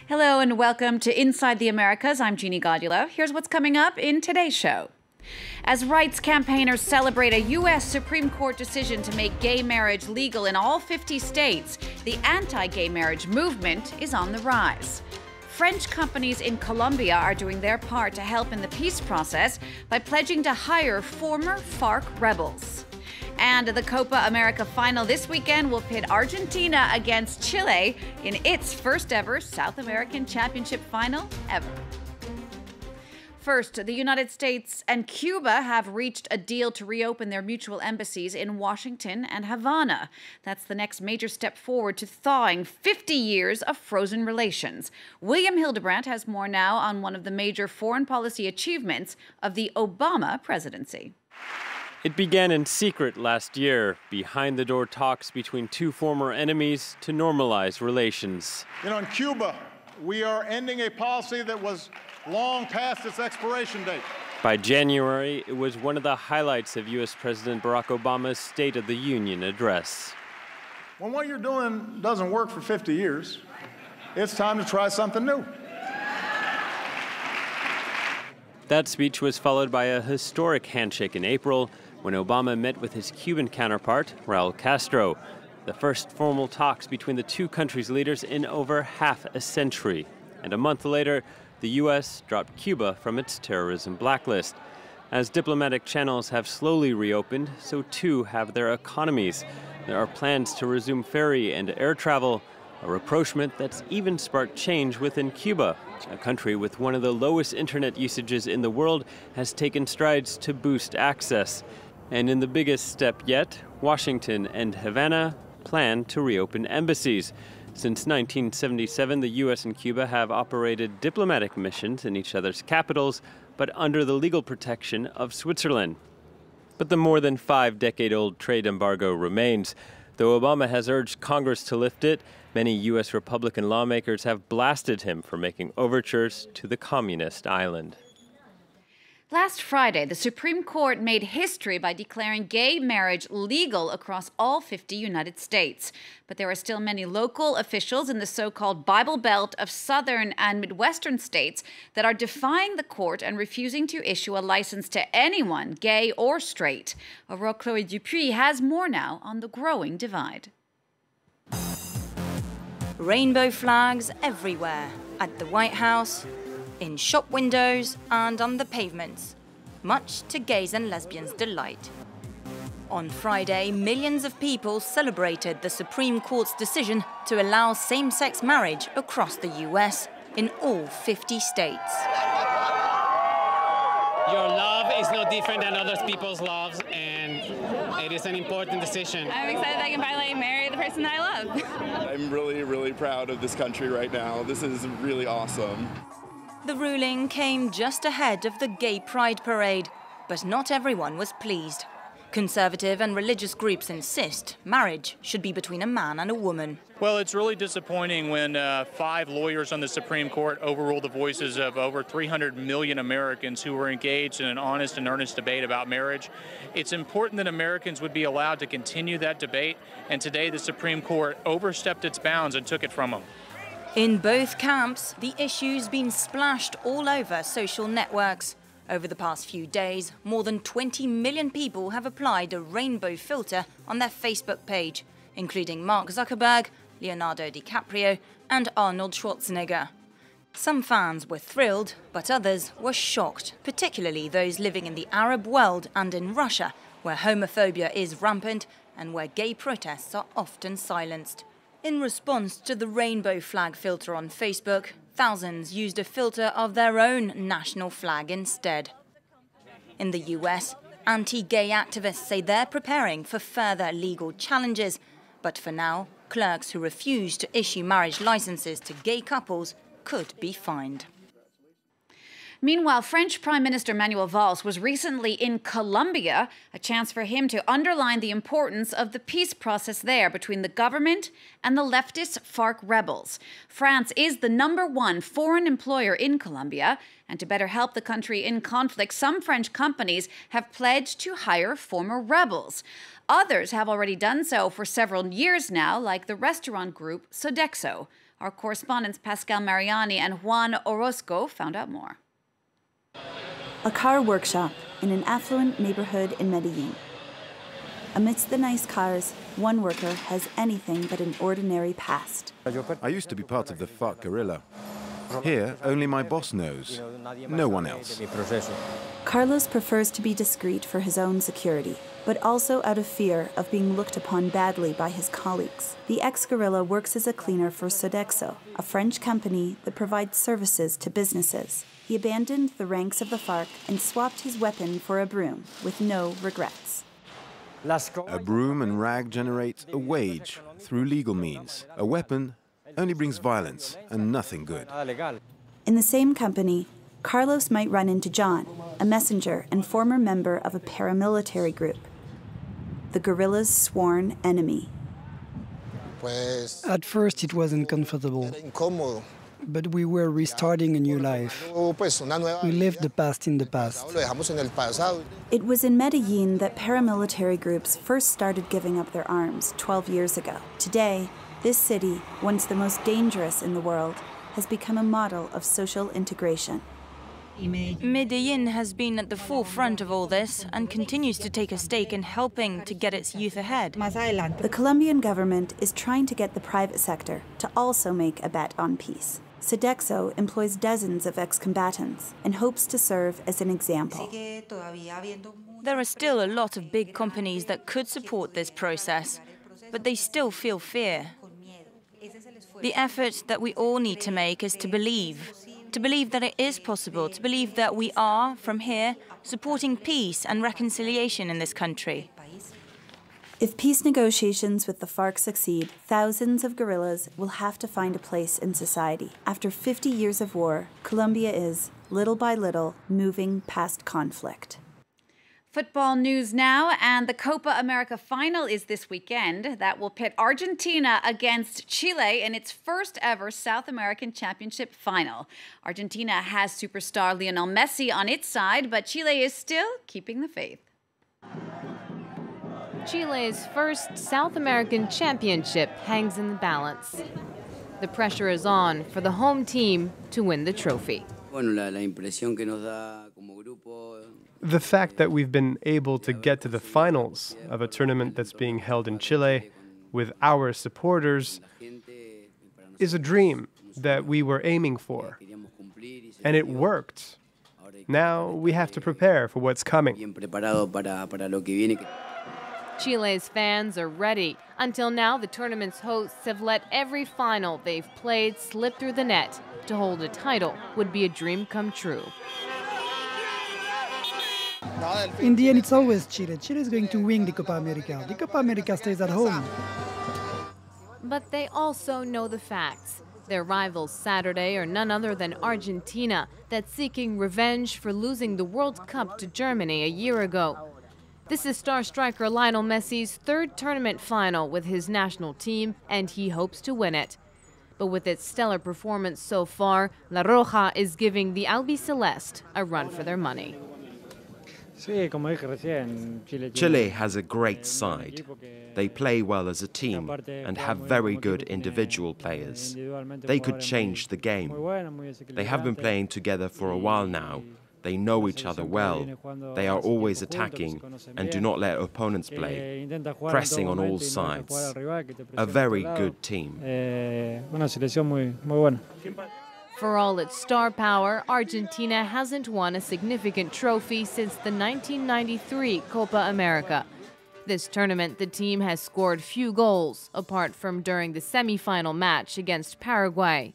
Hello and welcome to Inside the Americas. I'm Jeannie Godula. Here's what's coming up in today's show. As rights campaigners celebrate a U.S. Supreme Court decision to make gay marriage legal in all 50 states, the anti-gay marriage movement is on the rise. French companies in Colombia are doing their part to help in the peace process by pledging to hire former FARC rebels. And the Copa America final this weekend will pit Argentina against Chile in its first ever South American Championship final ever. First, the United States and Cuba have reached a deal to reopen their mutual embassies in Washington and Havana. That's the next major step forward to thawing 50 years of frozen relations. William Hildebrandt has more now on one of the major foreign policy achievements of the Obama presidency. It began in secret last year, behind-the-door talks between two former enemies to normalize relations. In Cuba, we are ending a policy that was long past its expiration date. By January, it was one of the highlights of U.S. President Barack Obama's State of the Union address. When what you're doing doesn't work for 50 years, it's time to try something new. That speech was followed by a historic handshake in April when Obama met with his Cuban counterpart, Raul Castro, the first formal talks between the two countries' leaders in over half a century. And a month later, the U.S. dropped Cuba from its terrorism blacklist. As diplomatic channels have slowly reopened, so too have their economies. There are plans to resume ferry and air travel, a rapprochement that's even sparked change within Cuba. A country with one of the lowest internet usages in the world has taken strides to boost access. And in the biggest step yet, Washington and Havana plan to reopen embassies. Since 1977, the U.S. and Cuba have operated diplomatic missions in each other's capitals, but under the legal protection of Switzerland. But the more than 5-decade-old trade embargo remains. Though Obama has urged Congress to lift it, many U.S. Republican lawmakers have blasted him for making overtures to the communist island. Last Friday, the Supreme Court made history by declaring gay marriage legal across all 50 United States. But there are still many local officials in the so-called Bible Belt of southern and Midwestern states that are defying the court and refusing to issue a license to anyone, gay or straight. Aurore Chloé Dupuis has more now on the growing divide. Rainbow flags everywhere, at the White House, in shop windows and on the pavements, much to gays and lesbians' delight. On Friday, millions of people celebrated the Supreme Court's decision to allow same-sex marriage across the US in all 50 states. Your love is no different than other people's loves, and it is an important decision. I'm excited that I can finally marry the person that I love. I'm really, really proud of this country right now. This is really awesome. The ruling came just ahead of the Gay Pride Parade, but not everyone was pleased. Conservative and religious groups insist marriage should be between a man and a woman. Well, it's really disappointing when 5 lawyers on the Supreme Court overruled the voices of over 300 million Americans who were engaged in an honest and earnest debate about marriage. It's important that Americans would be allowed to continue that debate, and today the Supreme Court overstepped its bounds and took it from them. In both camps, the issue's been splashed all over social networks. Over the past few days, more than 20 million people have applied a rainbow filter on their Facebook page, including Mark Zuckerberg, Leonardo DiCaprio, and Arnold Schwarzenegger. Some fans were thrilled, but others were shocked, particularly those living in the Arab world and in Russia, where homophobia is rampant and where gay protests are often silenced. In response to the rainbow flag filter on Facebook, thousands used a filter of their own national flag instead. In the US, anti-gay activists say they're preparing for further legal challenges, but for now, clerks who refuse to issue marriage licenses to gay couples could be fined. Meanwhile, French Prime Minister Manuel Valls was recently in Colombia, a chance for him to underline the importance of the peace process there between the government and the leftist FARC rebels. France is the #1 foreign employer in Colombia, and to better help the country in conflict, some French companies have pledged to hire former rebels. Others have already done so for several years now, like the restaurant group Sodexo. Our correspondents Pascal Mariani and Juan Orozco found out more. A car workshop in an affluent neighborhood in Medellin. Amidst the nice cars, one worker has anything but an ordinary past. I used to be part of the FARC guerrilla. Here, only my boss knows. No one else. Carlos prefers to be discreet for his own security, but also out of fear of being looked upon badly by his colleagues. The ex-guerrilla works as a cleaner for Sodexo, a French company that provides services to businesses. He abandoned the ranks of the FARC and swapped his weapon for a broom, with no regrets. A broom and rag generate a wage through legal means. A weapon only brings violence and nothing good. In the same company, Carlos might run into John, a messenger and former member of a paramilitary group, the guerrilla's sworn enemy. At first it was uncomfortable, but we were restarting a new life. We left the past in the past. It was in Medellin that paramilitary groups first started giving up their arms 12 years ago. Today, this city, once the most dangerous in the world, has become a model of social integration. Medellin has been at the forefront of all this and continues to take a stake in helping to get its youth ahead. The Colombian government is trying to get the private sector to also make a bet on peace. Sodexo employs dozens of ex-combatants and hopes to serve as an example. There are still a lot of big companies that could support this process, but they still feel fear. The effort that we all need to make is to believe that it is possible, to believe that we are, from here, supporting peace and reconciliation in this country. If peace negotiations with the FARC succeed, thousands of guerrillas will have to find a place in society. After 50 years of war, Colombia is, little by little, moving past conflict. Football news now, and the Copa America final is this weekend. That will pit Argentina against Chile in its first ever South American Championship final. Argentina has superstar Lionel Messi on its side, but Chile is still keeping the faith. Chile's first South American Championship hangs in the balance. The pressure is on for the home team to win the trophy. The fact that we've been able to get to the finals of a tournament that's being held in Chile with our supporters is a dream that we were aiming for. And it worked. Now we have to prepare for what's coming. Chile's fans are ready. Until now, the tournament's hosts have let every final they've played slip through the net. To hold a title would be a dream come true. In the end, it's always Chile. Chile is going to win the Copa America. The Copa America stays at home. But they also know the facts. Their rivals Saturday are none other than Argentina, that's seeking revenge for losing the World Cup to Germany a year ago. This is star striker Lionel Messi's third tournament final with his national team, and he hopes to win it. But with its stellar performance so far, La Roja is giving the Albiceleste a run for their money. Chile has a great side. They play well as a team and have very good individual players. They could change the game. They have been playing together for a while now. They know each other well. They are always attacking and do not let opponents play, pressing on all sides. A very good team. For all its star power, Argentina hasn't won a significant trophy since the 1993 Copa America. This tournament, the team has scored few goals, apart from during the semi-final match against Paraguay.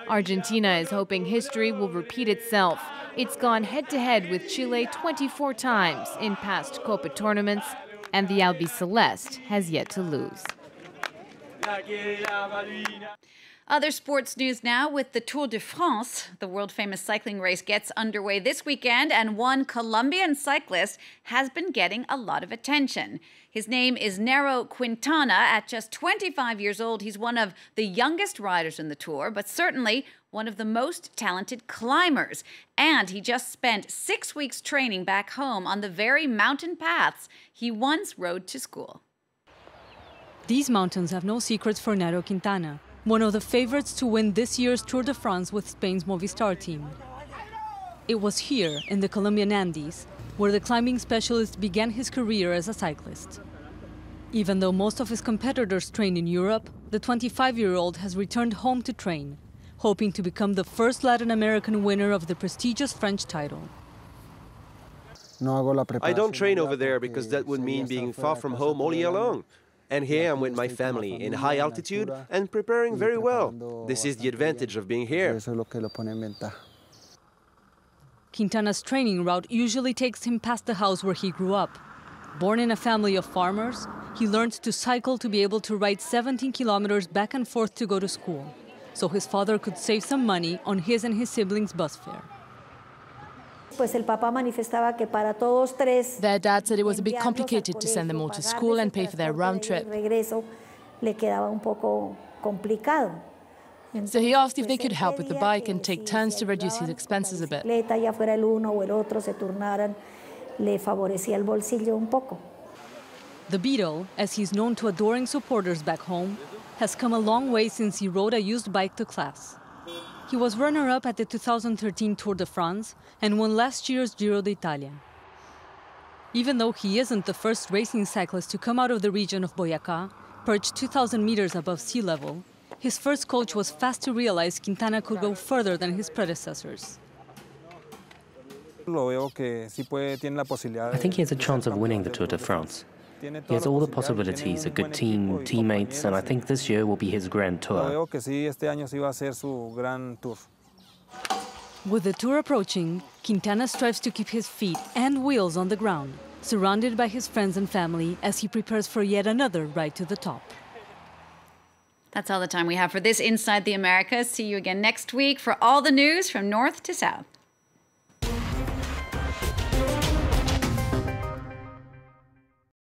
Argentina is hoping history will repeat itself. It's gone head-to-head with Chile 24 times in past Copa tournaments, and the Albiceleste has yet to lose. Other sports news now with the Tour de France. The world-famous cycling race gets underway this weekend, and one Colombian cyclist has been getting a lot of attention. His name is Nairo Quintana. At just 25 years old, he's one of the youngest riders in the Tour, but certainly one of the most talented climbers. And he just spent 6 weeks training back home on the very mountain paths he once rode to school. These mountains have no secrets for Nairo Quintana, one of the favorites to win this year's Tour de France with Spain's Movistar team. It was here, in the Colombian Andes, where the climbing specialist began his career as a cyclist. Even though most of his competitors train in Europe, the 25-year-old has returned home to train, hoping to become the first Latin American winner of the prestigious French title. I don't train over there because that would mean being far from home all year long. And here I'm with my family in high altitude and preparing very well. This is the advantage of being here. Quintana's training route usually takes him past the house where he grew up. Born in a family of farmers, he learned to cycle to be able to ride 17 kilometers back and forth to go to school, so his father could save some money on his and his siblings' bus fare. Their dad said it was a bit complicated to send them all to school and pay for their round trip. So he asked if they could help with the bike and take turns to reduce his expenses a bit. The Beetle, as he's known to adoring supporters back home, has come a long way since he rode a used bike to class. He was runner-up at the 2013 Tour de France and won last year's Giro d'Italia. Even though he isn't the first racing cyclist to come out of the region of Boyacá, perched 2,000 meters above sea level, his first coach was fast to realize Quintana could go further than his predecessors. I think he has a chance of winning the Tour de France. He has all the possibilities, a good team, teammates, and I think this year will be his grand tour. With the tour approaching, Quintana strives to keep his feet and wheels on the ground, surrounded by his friends and family as he prepares for yet another ride to the top. That's all the time we have for this Inside the Americas. See you again next week for all the news from north to south.